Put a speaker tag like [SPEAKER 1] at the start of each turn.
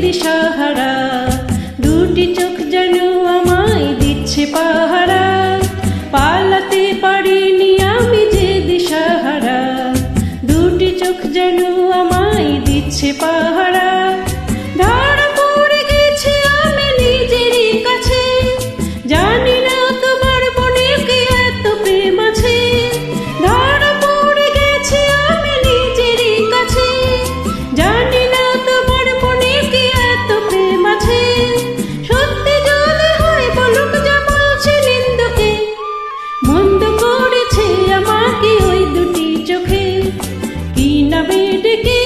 [SPEAKER 1] দিশাহারা, দুটি চোখ যেন আমায় দিচ্ছে পাহারা। পালাতে পারিনি আমি যে দিশাহারা, দুটি চোখ যেন আমায় দিচ্ছে পাহারা। ধরা পড়ে গেছি আমি নিজেরই কাছে, জানি না তোমার মনে কি এত প্রেম আছে। ধরা পড়ে গেছি আমি নিজেরই কাছে, জানি না তোমার মনে কি এত প্রেম আছে। সত্যি যদি হয় বলুক যা বলছে নিন্দুকে, মন্দ করেছে আমাকে ওই দুটি চোখে। কি নামে ডেকে